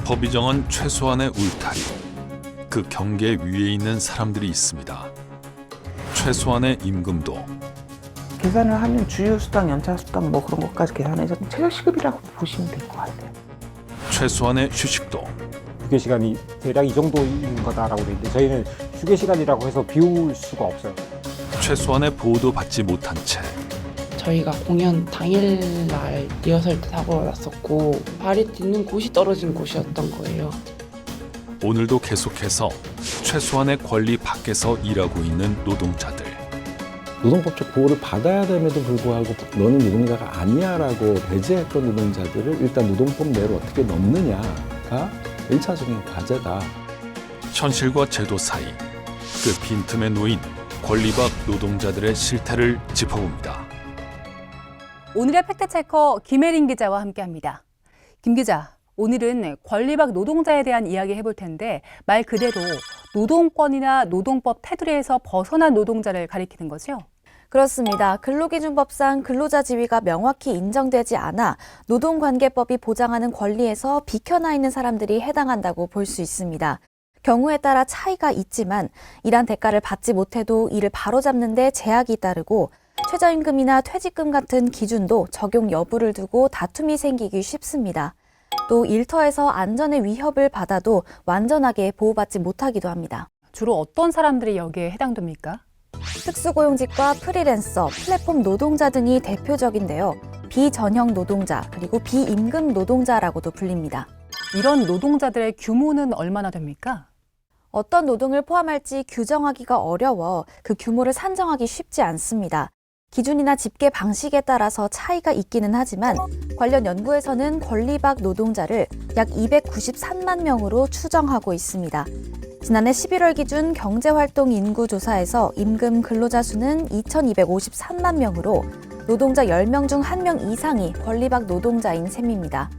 법이 정한 최소한의 울타리. 그 경계 위에 있는 사람들이 있습니다. 최소한의 임금도 계산을 하면 주휴수당, 연차수당 뭐 그런 것까지 계산해서 최저시급이라고 보시면 될 것 같아요. 최소한의 휴식도 휴게 시간이 대략 이 정도인 거다라고 돼 있는데 저희는 휴게 시간이라고 해서 비울 수가 없어요. 최소한의 보호도 받지 못한 채 저희가 공연 당일날 리허설 때 사고가 났었고 발이 딛는 곳이 떨어진 곳이었던 거예요. 오늘도 계속해서 최소한의 권리 밖에서 일하고 있는 노동자들. 노동법적 보호를 받아야 됨에도 불구하고 너는 노동자가 아니야라고 배제했던 노동자들을 일단 노동법 내로 어떻게 넣느냐가 1차적인 과제다. 현실과 제도 사이 그 빈틈에 놓인 권리박 노동자들의 실태를 짚어봅니다. 오늘의 팩트체커 김혜린 기자와 함께합니다. 김 기자, 오늘은 권리박 노동자에 대한 이야기 해볼 텐데 말 그대로 노동권이나 노동법 테두리에서 벗어난 노동자를 가리키는 거죠? 그렇습니다. 근로기준법상 근로자 지위가 명확히 인정되지 않아 노동관계법이 보장하는 권리에서 비켜나 있는 사람들이 해당한다고 볼 수 있습니다. 경우에 따라 차이가 있지만 일한 대가를 받지 못해도 이를 바로잡는 데 제약이 따르고 최저임금이나 퇴직금 같은 기준도 적용 여부를 두고 다툼이 생기기 쉽습니다. 또 일터에서 안전의 위협을 받아도 완전하게 보호받지 못하기도 합니다. 주로 어떤 사람들이 여기에 해당됩니까? 특수고용직과 프리랜서, 플랫폼 노동자 등이 대표적인데요. 비전형 노동자, 그리고 비임금 노동자라고도 불립니다. 이런 노동자들의 규모는 얼마나 됩니까? 어떤 노동을 포함할지 규정하기가 어려워 그 규모를 산정하기 쉽지 않습니다. 기준이나 집계 방식에 따라서 차이가 있기는 하지만 관련 연구에서는 권리박 노동자를 약 293만 명으로 추정하고 있습니다. 지난해 11월 기준 경제활동 인구 조사에서 임금 근로자 수는 2,253만 명으로 노동자 10명 중 1명 이상이 권리박 노동자인 셈입니다.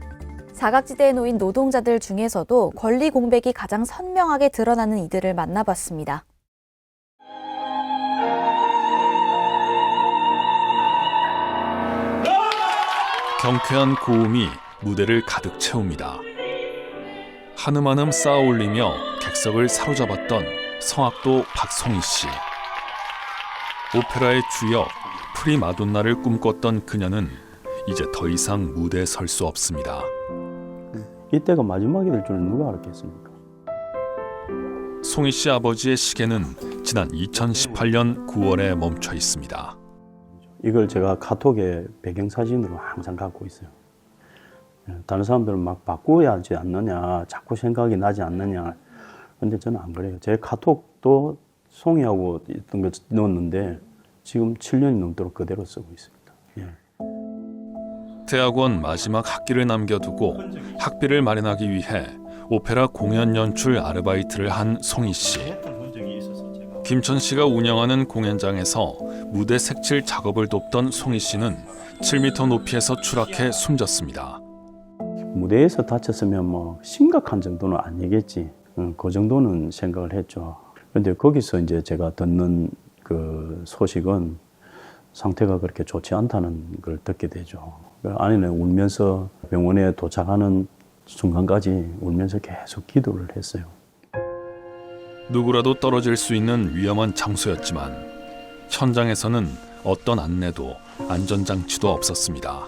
사각지대에 놓인 노동자들 중에서도 권리 공백이 가장 선명하게 드러나는 이들을 만나봤습니다. 경쾌한 고음이 무대를 가득 채웁니다. 한음 쌓아 올리며 객석을 사로잡았던 성악도 박송희 씨. 오페라의 주역 프리마돈나를 꿈꿨던 그녀는 이제 더 이상 무대에 설 수 없습니다. 이때가 마지막이 될 줄은 누가 알았겠습니까? 송희 씨 아버지의 시계는 지난 2018년 9월에 멈춰 있습니다. 이걸 제가 카톡에 배경사진으로 항상 갖고 있어요. 다른 사람들은 막 바꿔야 하지 않느냐, 자꾸 생각이 나지 않느냐. 근데 저는 안 그래요. 제 카톡도 송이하고 있던 거 넣었는데 지금 7년이 넘도록 그대로 쓰고 있습니다. 예. 대학원 마지막 학기를 남겨두고 학비를 마련하기 위해 오페라 공연 연출 아르바이트를 한 송희 씨. 김천 씨가 운영하는 공연장에서 무대 색칠 작업을 돕던 송희 씨는 7m 높이에서 추락해 숨졌습니다. 무대에서 다쳤으면 뭐 심각한 정도는 아니겠지. 그 정도는 생각을 했죠. 그런데 거기서 이제 제가 듣는 그 소식은 상태가 그렇게 좋지 않다는 걸 듣게 되죠. 아내는 울면서 병원에 도착하는 순간까지 울면서 계속 기도를 했어요. 누구라도 떨어질 수 있는 위험한 장소였지만 현장에서는 어떤 안내도 안전장치도 없었습니다.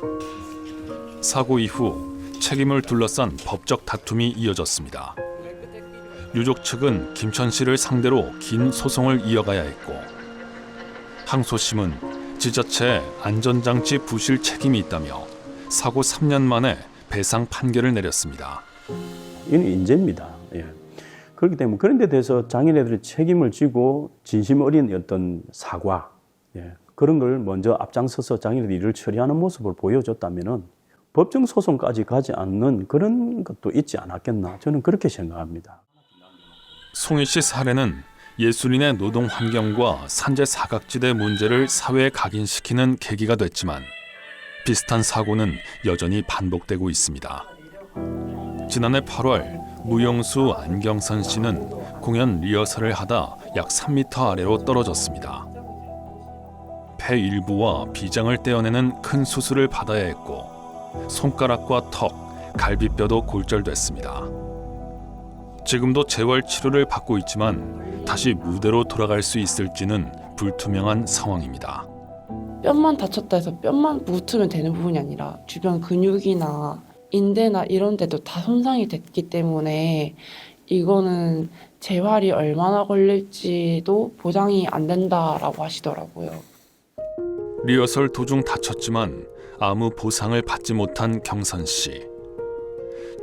사고 이후 책임을 둘러싼 법적 다툼이 이어졌습니다. 유족 측은 김천 씨를 상대로 긴 소송을 이어가야 했고 항소심은 지자체에 안전장치 부실 책임이 있다며 사고 3년 만에 배상 판결을 내렸습니다. 이는 인재입니다. 예. 그렇기 때문에 그런 데 대해서 장애인들이 책임을 지고 진심 어린 어떤 사과, 예. 그런 걸 먼저 앞장서서 장애인들이 일을 처리하는 모습을 보여줬다면은 법정 소송까지 가지 않는 그런 것도 있지 않았겠나 저는 그렇게 생각합니다. 송희 씨 사례는 예술인의 노동 환경과 산재 사각지대 문제를 사회에 각인시키는 계기가 됐지만 비슷한 사고는 여전히 반복되고 있습니다. 지난해 8월 무용수 안경선 씨는 공연 리허설을 하다 약 3m 아래로 떨어졌습니다. 폐 일부와 비장을 떼어내는 큰 수술을 받아야 했고 손가락과 턱, 갈비뼈도 골절됐습니다. 지금도 재활 치료를 받고 있지만 다시 무대로 돌아갈 수 있을지는 불투명한 상황입니다. 뼈만 다쳤다 해서 뼈만 붙으면 되는 부분이 아니라 주변 근육이나 인대나 이런 데도 다 손상이 됐기 때문에 이거는 재활이 얼마나 걸릴지도 보장이 안 된다라고 하시더라고요. 리허설 도중 다쳤지만 아무 보상을 받지 못한 경선 씨.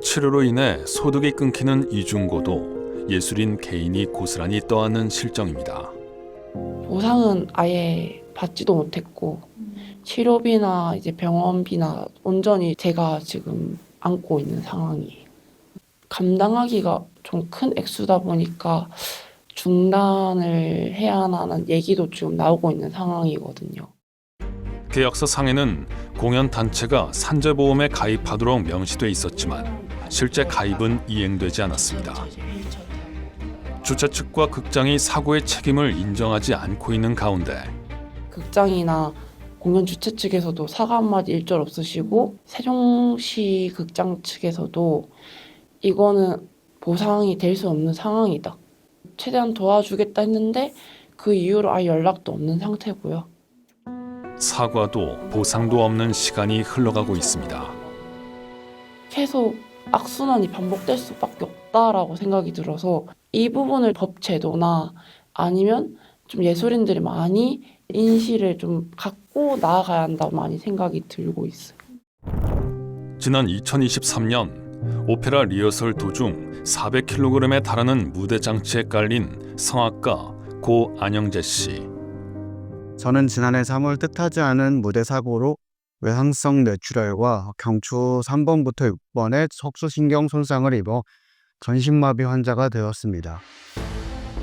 치료로 인해 소득이 끊기는 이중고도 예술인 개인이 고스란히 떠안는 실정입니다. 보상은 아예 받지도 못했고 치료비나 이제 병원비나 온전히 제가 지금 안고 있는 상황이에요. 감당하기가 좀 큰 액수다 보니까 중단을 해야 하는 얘기도 지금 나오고 있는 상황이거든요. 계약서 상에는 공연 단체가 산재보험에 가입하도록 명시돼 있었지만 실제 가입은 이행되지 않았습니다. 주최 측과 극장이 사고의 책임을 인정하지 않고 있는 가운데 극장이나 공연 주최 측에서도 사과 한마디 일절 없으시고 세종시 극장 측에서도 이거는 보상이 될 수 없는 상황이다. 최대한 도와주겠다 했는데 그 이후로 아예 연락도 없는 상태고요. 사과도 보상도 없는 시간이 흘러가고 있습니다. 계속 악순환이 반복될 수밖에 없다라고 생각이 들어서 이 부분을 법 제도나 아니면 좀 예술인들이 많이 인식을 좀 갖고 나아가야 한다고 많이 생각이 들고 있어요. 지난 2023년 오페라 리허설 도중 400kg에 달하는 무대 장치에 깔린 성악가 고 안영재 씨. 저는 지난해 3월 뜻하지 않은 무대 사고로 외상성 뇌출혈과 경추 3번부터 6번의 척수신경 손상을 입어 전신마비 환자가 되었습니다.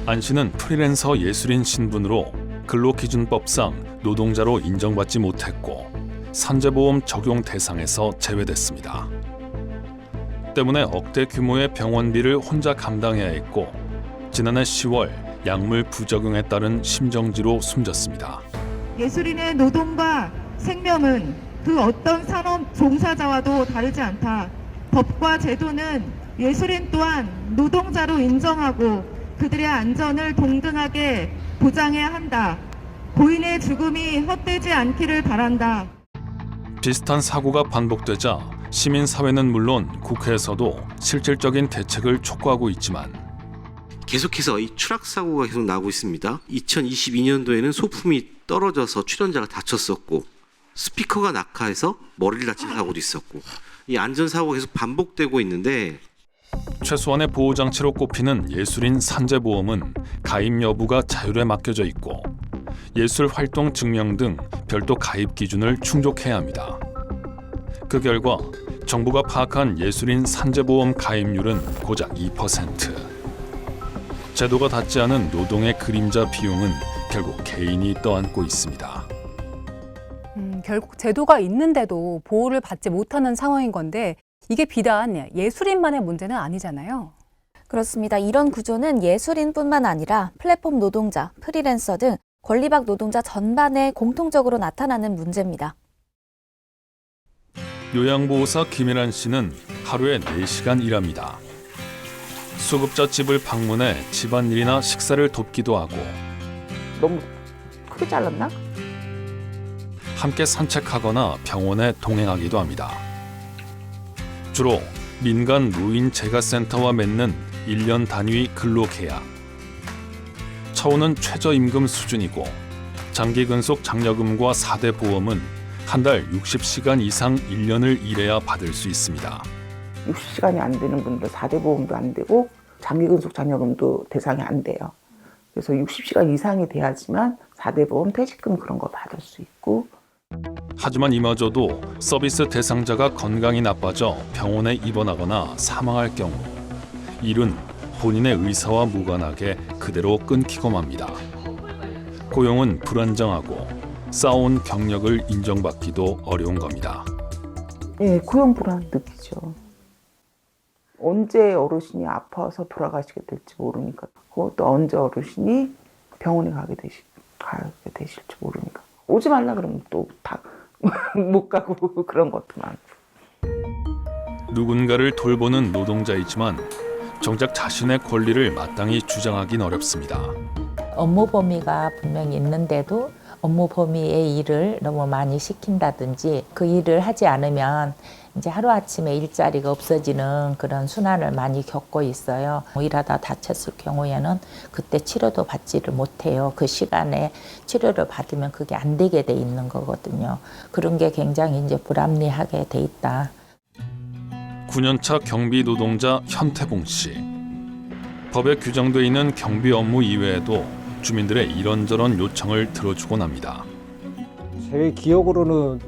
안 씨는 프리랜서 예술인 신분으로 근로기준법상 노동자로 인정받지 못했고 산재보험 적용 대상에서 제외됐습니다. 때문에 억대 규모의 병원비를 혼자 감당해야 했고 지난해 10월 약물 부작용에 따른 심정지로 숨졌습니다. 예술인의 노동과 생명은 그 어떤 산업 종사자와도 다르지 않다. 법과 제도는 예술인 또한 노동자로 인정하고 그들의 안전을 동등하게 보장해야 한다. 고인의 죽음이 헛되지 않기를 바란다. 비슷한 사고가 반복되자 시민사회는 물론 국회에서도 실질적인 대책을 촉구하고 있지만 계속해서 이 추락 사고가 계속 나고 있습니다. 2022년도에는 소품이 떨어져서 출연자가 다쳤었고 스피커가 낙하해서 머리를 다친 사고도 있었고 이 안전사고가 계속 반복되고 있는데 최소한의 보호장치로 꼽히는 예술인 산재보험은 가입 여부가 자율에 맡겨져 있고 예술활동 증명 등 별도 가입 기준을 충족해야 합니다. 그 결과 정부가 파악한 예술인 산재보험 가입률은 고작 2%. 제도가 닿지 않은 노동의 그림자 비용은 결국 개인이 떠안고 있습니다. 결국 제도가 있는데도 보호를 받지 못하는 상황인 건데 이게 비단 예술인만의 문제는 아니잖아요. 그렇습니다. 이런 구조는 예술인뿐만 아니라 플랫폼 노동자, 프리랜서 등 권리박 노동자 전반에 공통적으로 나타나는 문제입니다. 요양보호사 김혜란 씨는 하루에 4시간 일합니다. 수급자 집을 방문해 집안일이나 식사를 돕기도 하고 너무 크게 잘랐나? 함께 산책하거나 병원에 동행하기도 합니다. 주로 민간 노인 재가센터와 맺는 1년 단위 근로계약. 처우는 최저임금 수준이고 장기 근속 장려금과 4대 보험은 한 달 60시간 이상 1년을 일해야 받을 수 있습니다. 60시간이 안 되는 분들 4대 보험도 안 되고 장기근속 장려금도 대상이 안 돼요. 그래서 60시간 이상이 돼야지만 4대 보험 퇴직금 그런 거 받을 수 있고. 하지만 이마저도 서비스 대상자가 건강이 나빠져 병원에 입원하거나 사망할 경우 일은 본인의 의사와 무관하게 그대로 끊기고 맙니다. 고용은 불안정하고 쌓아온 경력을 인정받기도 어려운 겁니다. 예, 고용 불안 느끼죠. 언제 어르신이 아파서 돌아가시게 될지 모르니까, 또 언제 어르신이 병원에 가게 되실지 모르니까. 오지 말라 그러면 또 다 못 가고 그런 것도 많고. 누군가를 돌보는 노동자이지만 정작 자신의 권리를 마땅히 주장하긴 어렵습니다. 업무 범위가 분명히 있는데도 업무 범위의 일을 너무 많이 시킨다든지 그 일을 하지 않으면 이제 하루아침에 일자리가 없어지는 그런 순환을 많이 겪고 있어요. 일하다 다쳤을 경우에는 그때 치료도 받지를 못해요. 그 시간에 치료를 받으면 그게 안 되게 돼 있는 거거든요. 그런 게 굉장히 이제 불합리하게 돼 있다. 9년차 경비 노동자 현태봉 씨. 법에 규정돼 있는 경비 업무 이외에도 주민들의 이런저런 요청을 들어주곤 합니다. 제 기억으로는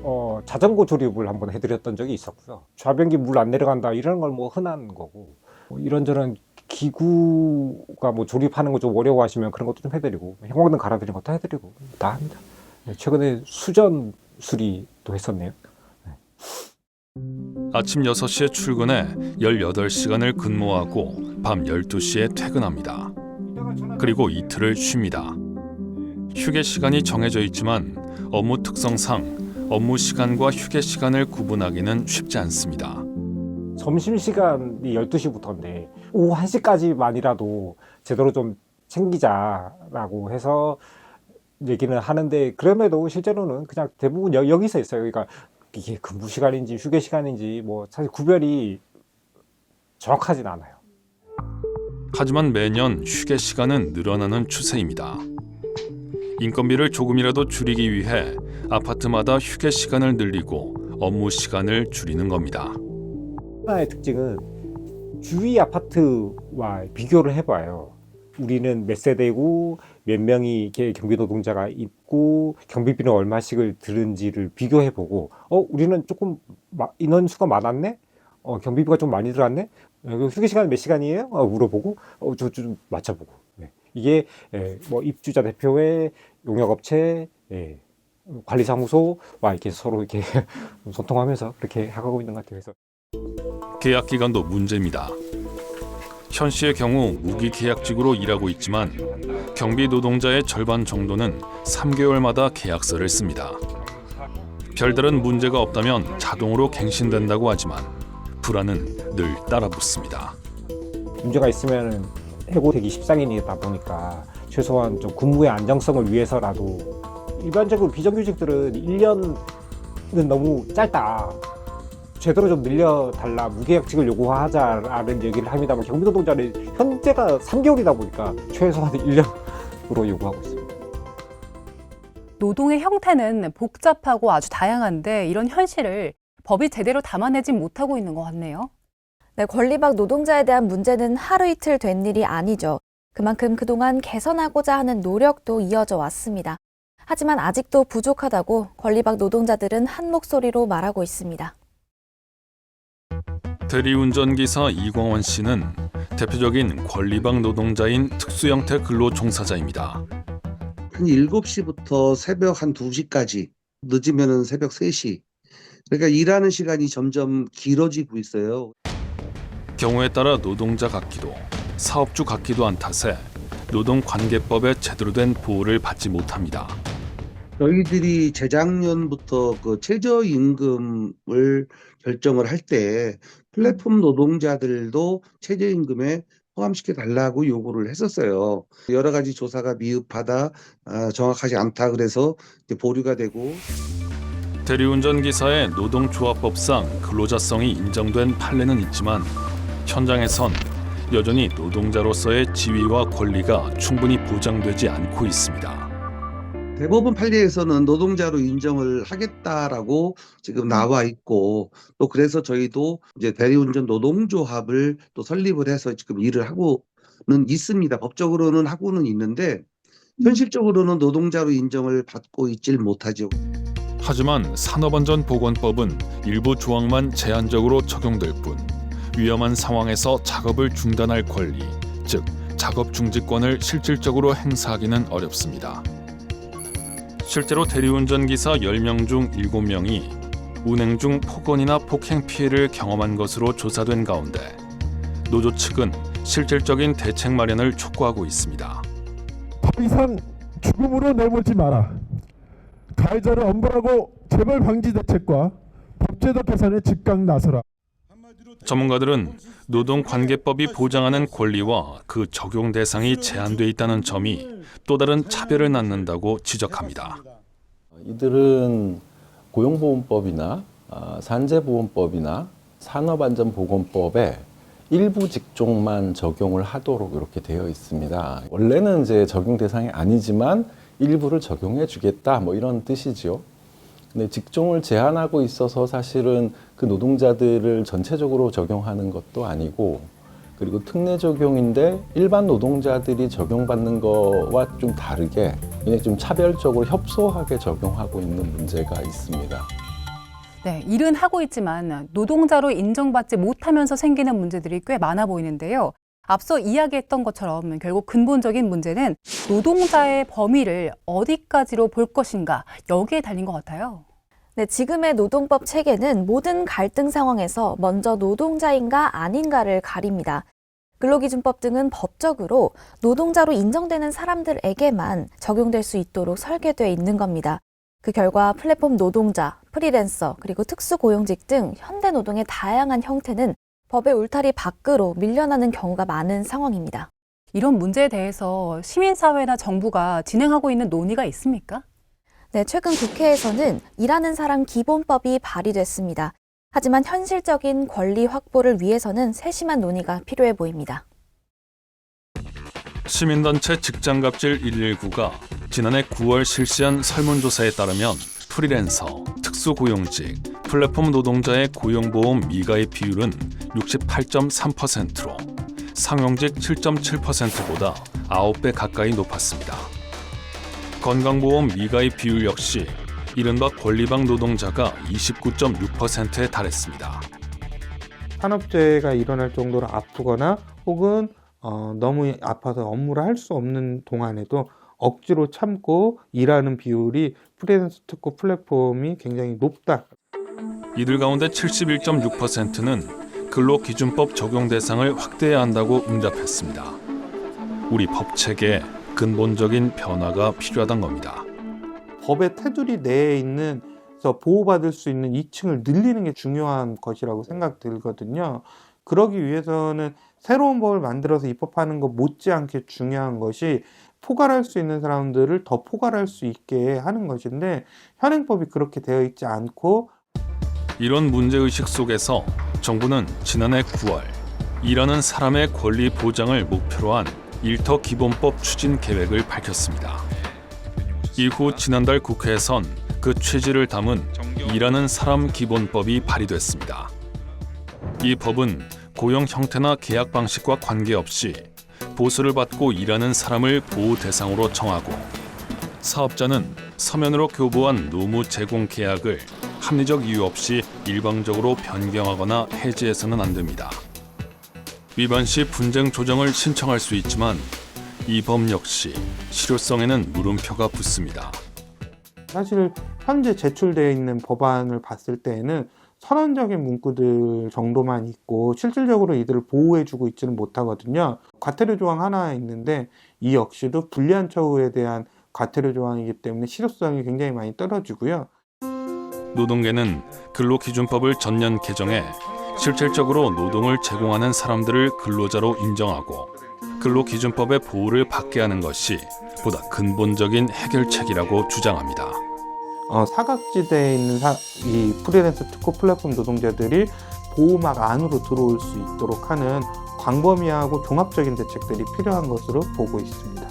자전거 조립을 한번 해드렸던 적이 있었고요. 좌변기 물 안 내려간다 이런 걸 뭐 흔한 거고, 이런저런 기구가 뭐 조립하는 거 좀 어려워하시면 그런 것도 좀 해드리고, 형광등 갈아드리는 것도 해드리고 다 합니다. 최근에 수전 수리도 했었네요. 아침 6시에 출근해 18시간을 근무하고 밤 12시에 퇴근합니다. 그리고 이틀을 쉬니다. 휴게 시간이 정해져 있지만 업무 특성상 업무 시간과 휴게 시간을 구분하기는 쉽지 않습니다. 점심시간이 12시부터인데 오후 1시까지만이라도 제대로 좀 챙기자라고 해서 얘기는 하는데, 그럼에도 실제로는 그냥 대부분 여기서 있어요. 그러니까 이게 근무 시간인지 휴게 시간인지 뭐 사실 구별이 정확하진 않아요. 하지만 매년 휴게 시간은 늘어나는 추세입니다. 인건비를 조금이라도 줄이기 위해 아파트마다 휴게 시간을 늘리고 업무 시간을 줄이는 겁니다. 하나의 특징은 주위 아파트와 비교를 해봐요. 우리는 몇 세대고 몇 명이 경비 노동자가 있고 경비비는 얼마씩을 드는지를 비교해보고, 우리는 조금 인원수가 많았네? 경비비가 좀 많이 들어갔네? 휴게 시간 몇 시간이에요? 물어보고 좀 맞춰보고. 네. 이게 뭐 입주자 대표회, 용역업체, 관리사무소와 이렇게 서로 이렇게 소통하면서 그렇게 하고 있는 것 같아요. 그래서 계약 기간도 문제입니다. 현 씨의 경우 무기계약직으로 일하고 있지만 경비 노동자의 절반 정도는 3개월마다 계약서를 씁니다. 별다른 문제가 없다면 자동으로 갱신된다고 하지만 불안은 늘 따라붙습니다. 문제가 있으면 해고되기 십상이다 보니까 최소한 좀 근무의 안정성을 위해서라도, 일반적으로 비정규직들은 1년은 너무 짧다, 제대로 좀 늘려달라, 무계약직을 요구하자라는 얘기를 합니다만, 경비노동자는 현재가 3개월이다 보니까 최소한 1년으로 요구하고 있습니다. 노동의 형태는 복잡하고 아주 다양한데 이런 현실을 법이 제대로 담아내지 못하고 있는 것 같네요. 네, 권리박 노동자에 대한 문제는 하루 이틀 된 일이 아니죠. 그만큼 그동안 개선하고자 하는 노력도 이어져 왔습니다. 하지만 아직도 부족하다고 권리박 노동자들은 한 목소리로 말하고 있습니다. 대리운전기사 이광원 씨는 대표적인 권리박 노동자인 특수형태 근로 종사자입니다. 한 7시부터 새벽 한 2시까지, 늦으면 새벽 3시. 그러니까 일하는 시간이 점점 길어지고 있어요. 경우에 따라 노동자 같기도 사업주 같기도 한 탓에 노동관계법에 제대로 된 보호를 받지 못합니다. 저희들이 재작년부터 그 최저임금을 결정을 할 때 플랫폼 노동자들도 최저임금에 포함시켜 달라고 요구를 했었어요. 여러 가지 조사가 미흡하다, 정확하지 않다 그래서 이제 보류가 되고. 대리운전기사의 노동조합법상 근로자성이 인정된 판례는 있지만 현장에선 여전히 노동자로서의 지위와 권리가 충분히 보장되지 않고 있습니다. 대법원 판례에서는 노동자로 인정을 하겠다라고 지금 나와 있고, 또 그래서 저희도 이제 대리운전 노동조합을 또 설립을 해서 지금 일을 하고는 있습니다. 법적으로는 하고는 있는데 현실적으로는 노동자로 인정을 받고 있질 못하죠. 하지만 산업안전보건법은 일부 조항만 제한적으로 적용될 뿐 위험한 상황에서 작업을 중단할 권리, 즉 작업 중지권을 실질적으로 행사하기는 어렵습니다. 실제로 대리운전기사 10명 중 7명이 운행 중 폭언이나 폭행 피해를 경험한 것으로 조사된 가운데 노조 측은 실질적인 대책 마련을 촉구하고 있습니다. 더 이상 죽음으로 내몰지 마라. 가해자를 엄벌하고 재벌 방지 대책과 법제도 개선에 즉각 나서라. 전문가들은 노동관계법이 보장하는 권리와 그 적용 대상이 제한돼 있다는 점이 또 다른 차별을 낳는다고 지적합니다. 이들은 고용보험법이나 산재보험법이나 산업안전보건법에 일부 직종만 적용을 하도록 이렇게 되어 있습니다. 원래는 이제 적용 대상이 아니지만 일부를 적용해 주겠다 뭐 이런 뜻이죠. 근데 직종을 제한하고 있어서 사실은 그 노동자들을 전체적으로 적용하는 것도 아니고, 그리고 특례 적용인데 일반 노동자들이 적용받는 거와 좀 다르게 그냥 좀 차별적으로 협소하게 적용하고 있는 문제가 있습니다. 네, 일은 하고 있지만 노동자로 인정받지 못하면서 생기는 문제들이 꽤 많아 보이는데요. 앞서 이야기했던 것처럼 결국 근본적인 문제는 노동자의 범위를 어디까지로 볼 것인가, 여기에 달린 것 같아요. 네, 지금의 노동법 체계는 모든 갈등 상황에서 먼저 노동자인가 아닌가를 가립니다. 근로기준법 등은 법적으로 노동자로 인정되는 사람들에게만 적용될 수 있도록 설계되어 있는 겁니다. 그 결과 플랫폼 노동자, 프리랜서, 그리고 특수고용직 등 현대 노동의 다양한 형태는 법의 울타리 밖으로 밀려나는 경우가 많은 상황입니다. 이런 문제에 대해서 시민사회나 정부가 진행하고 있는 논의가 있습니까? 네, 최근 국회에서는 일하는 사람 기본법이 발의됐습니다. 하지만 현실적인 권리 확보를 위해서는 세심한 논의가 필요해 보입니다. 시민단체 직장갑질 119가 지난해 9월 실시한 설문조사에 따르면 프리랜서, 특수고용직, 플랫폼 노동자의 고용보험 미가입 비율은 68.3%로 상용직 7.7%보다 9배 가까이 높았습니다. 건강보험 미가입 비율 역시 이른바 권리방 노동자가 29.6%에 달했습니다. 산업재해가 일어날 정도로 아프거나 혹은 너무 아파서 업무를 할 수 없는 동안에도 억지로 참고 일하는 비율이 프리랜서 특구 플랫폼이 굉장히 높다. 이들 가운데 71.6%는 근로기준법 적용 대상을 확대해야 한다고 응답했습니다. 우리 법체계에 근본적인 변화가 필요하다는 겁니다. 법의 테두리 내에 있는 보호받을 수 있는 2층을 늘리는 게 중요한 것이라고 생각들거든요. 그러기 위해서는 새로운 법을 만들어서 입법하는 것 못지않게 중요한 것이 포괄할 수 있는 사람들을 더 포괄할 수 있게 하는 것인데, 현행법이 그렇게 되어 있지 않고, 이런 문제의식 속에서 정부는 지난해 9월 일하는 사람의 권리 보장을 목표로 한 일터 기본법 추진 계획을 밝혔습니다. 이후 지난달 국회에선 그 취지를 담은 일하는 사람 기본법이 발의됐습니다. 이 법은 고용 형태나 계약 방식과 관계없이 보수를 받고 일하는 사람을 보호 대상으로 정하고, 사업자는 서면으로 교부한 노무 제공 계약을 합리적 이유 없이 일방적으로 변경하거나 해지해서는 안 됩니다. 위반 시 분쟁 조정을 신청할 수 있지만 이 법 역시 실효성에는 물음표가 붙습니다. 사실 현재 제출되어 있는 법안을 봤을 때에는 선언적인 문구들 정도만 있고 실질적으로 이들을 보호해주고 있지는 못하거든요. 과태료 조항 하나 있는데 이 역시도 불리한 처우에 대한 과태료 조항이기 때문에 실효성이 굉장히 많이 떨어지고요. 노동계는 근로기준법을 전면 개정해 실질적으로 노동을 제공하는 사람들을 근로자로 인정하고 근로기준법의 보호를 받게 하는 것이 보다 근본적인 해결책이라고 주장합니다. 사각지대에 있는 이 프리랜서 특허 플랫폼 노동자들이 보호막 안으로 들어올 수 있도록 하는 광범위하고 종합적인 대책들이 필요한 것으로 보고 있습니다.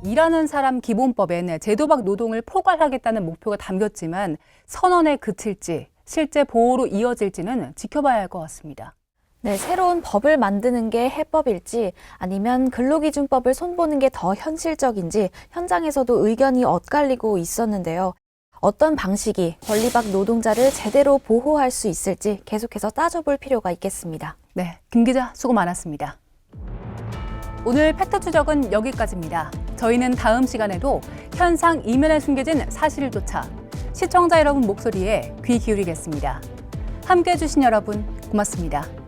일하는 사람 기본법엔 제도박 노동을 포괄하겠다는 목표가 담겼지만 선언에 그칠지 실제 보호로 이어질지는 지켜봐야 할 것 같습니다. 네, 새로운 법을 만드는 게 해법일지 아니면 근로기준법을 손보는 게 더 현실적인지 현장에서도 의견이 엇갈리고 있었는데요. 어떤 방식이 권리박 노동자를 제대로 보호할 수 있을지 계속해서 따져볼 필요가 있겠습니다. 네, 김 기자 수고 많았습니다. 오늘 팩트 추적은 여기까지입니다. 저희는 다음 시간에도 현상 이면에 숨겨진 사실조차 시청자 여러분 목소리에 귀 기울이겠습니다. 함께해 주신 여러분 고맙습니다.